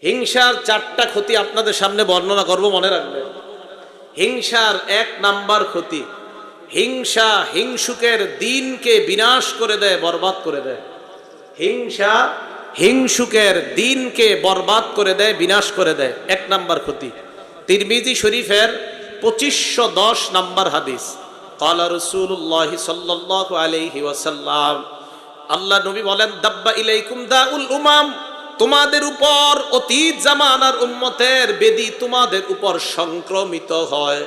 হিংসার চারটা ক্ষতি আপনাদের সামনে বর্ণনা করব, মনে রাখবেন। হিংসার এক নাম্বার ক্ষতি, হিংসা হিংসুকের দিনকে বিনাশ করে দেয়, বরবাদ করে দেয়। হিংসা হিংসুকের দিনকে বরবাদ করে দেয়, বিনাশ করে দেয়। এক নাম্বার ক্ষতি। তিরমিজি শরীফের 2510 নাম্বার হাদিস। ক্বালা রাসূলুল্লাহ সাল্লাল্লাহু আলাইহি ওয়াসাল্লাম, আল্লাহ নবী বলেন, দাব্বা ইলাইকুম দাউল উমাম, তোমাদের উপর অতীত জামানার উম্মতের বেদি তোমাদের উপর সংক্রমিত হয়।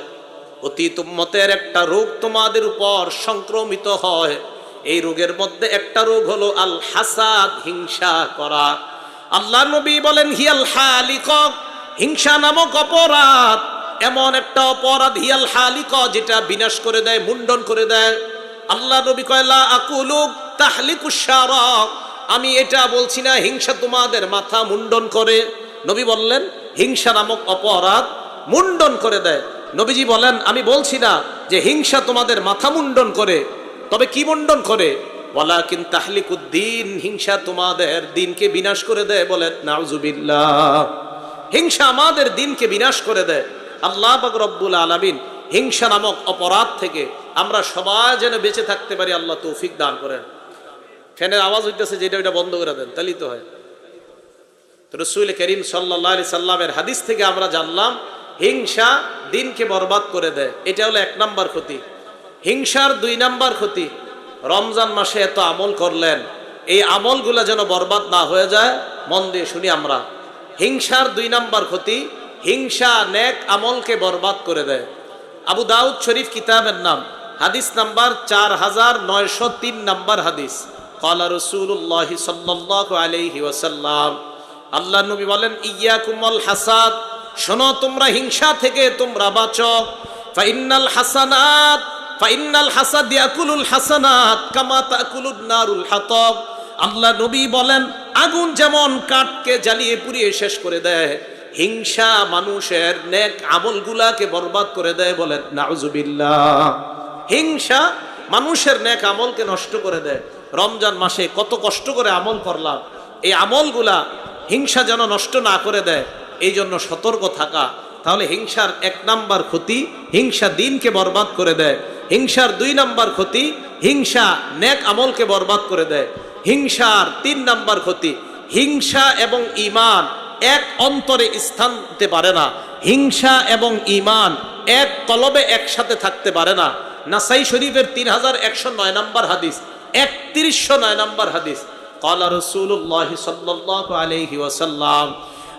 অতীত উম্মতের একটা রোগ তোমাদের উপর সংক্রমিত হয়। এই রোগের মধ্যে একটা রোগ হলো আল হাসাদ, হিংসা করা। আল্লাহ নবী বলেন, হিয়াল হালিক, হিংসা নামক অপরাধ এমন একটা অপরাধ, হিয়াল হালিক, যেটা বিনাশ করে দেয়, মুন্ডন করে দেয়। আল্লাহ নবী কয়, লা আকুলু তাহলিকুশ শারাক, আমি এটা বলছি না হিংসা তোমাদের মাথা মুন্ডন করে। নবী বললেন হিংসা নামক অপরাধ মুন্ডন করে দেয়। নবীজি বলেন, আমি বলছি না যে হিংসা তোমাদের মাথা মুন্ডন করে, তবে কি মুন্ডন করে? ওয়ালাকিন তাহলিকুদ্দিন, হিংসা তোমাদের দিনকে বিনাশ করে দেয়। বলেন নাউজুবিল্লাহ। হিংসা আমাদের দিনকে বিনাশ করে দেয়। আল্লাহ পাক রব্বুল আলামিন হিংসা নামক অপরাধ থেকে আমরা সবাই যেন বেঁচে থাকতে পারি, আল্লাহ তৌফিক দান করেন। ফ্যানের আওয়াজ হইতেছে, যেটা ওইটা বন্ধ করে দেন, তাহলেই তো হয়। তো রাসূল করিম সাল্লাল্লাহু আলাইহি সাল্লামের হাদিস থেকে আমরা জানলাম হিংসা দিনকে বরবাদ করে দেয়। এটা হলো এক নাম্বার ক্ষতি। হিংসার দুই নাম্বার ক্ষতি, রমজান মাসে এত আমল করলেন, এই আমলগুলা যেন বরবাদ না হয়ে যায়। মন দিয়ে শুনি আমরা। হিংসার দুই নাম্বার ক্ষতি, হিংসা নেক আমলকে বরবাদ করে দেয়। আবু দাউদ শরীফ কিতাবের নাম, হাদিস নাম্বার 4903 নাম্বার হাদিস। ক্বালা রাসূলুল্লাহ সাল্লাল্লাহু আলাইহি ওয়াসাল্লাম, আল্লাহ নবী বলেন, ইয়াকুমুল হাসাদ, শোনো তোমরা হিংসা থেকে তোমরা বাঁচো। ফাইন্নাল হাসাদ ইয়াকুলুল হাসানাত কামা তাকুলুন নারুল হাতাব। আল্লাহ নবী বলেন, আগুন যেমন কাঠকে জ্বালিয়ে পুড়িয়ে শেষ করে দেয়, হিংসা মানুষের নেক আমলগুলাকে বরবাদ করে দেয়। বলেন নাউজুবিল্লাহ। হিংসা মানুষের নেক আমলকে নষ্ট করে দেয়। রমজান মাসে কত কষ্ট করে আমল করলাম, এই আমলগুলা হিংসা যেন নষ্ট না করে দেয়, এই জন্য সতর্ক থাকা। তাহলে হিংসার এক নাম্বার ক্ষতি, হিংসা দিনকে বরবাদ করে দেয়। হিংসার দুই নাম্বার ক্ষতি, হিংসা নেক আমলকে বরবাদ করে দেয়। হিংসার তিন নাম্বার ক্ষতি, হিংসা এবং ঈমান এক অন্তরে স্থান নিতে পারে না। হিংসা এবং ঈমান এক কলবে একসাথে থাকতে পারে না। নাসাই শরীফের 3109 নাম্বার হাদিস, 3109 নাম্বার হাদিস। ক্বালা রাসূলুল্লাহ সাল্লাল্লাহু আলাইহি ওয়াসাল্লাম,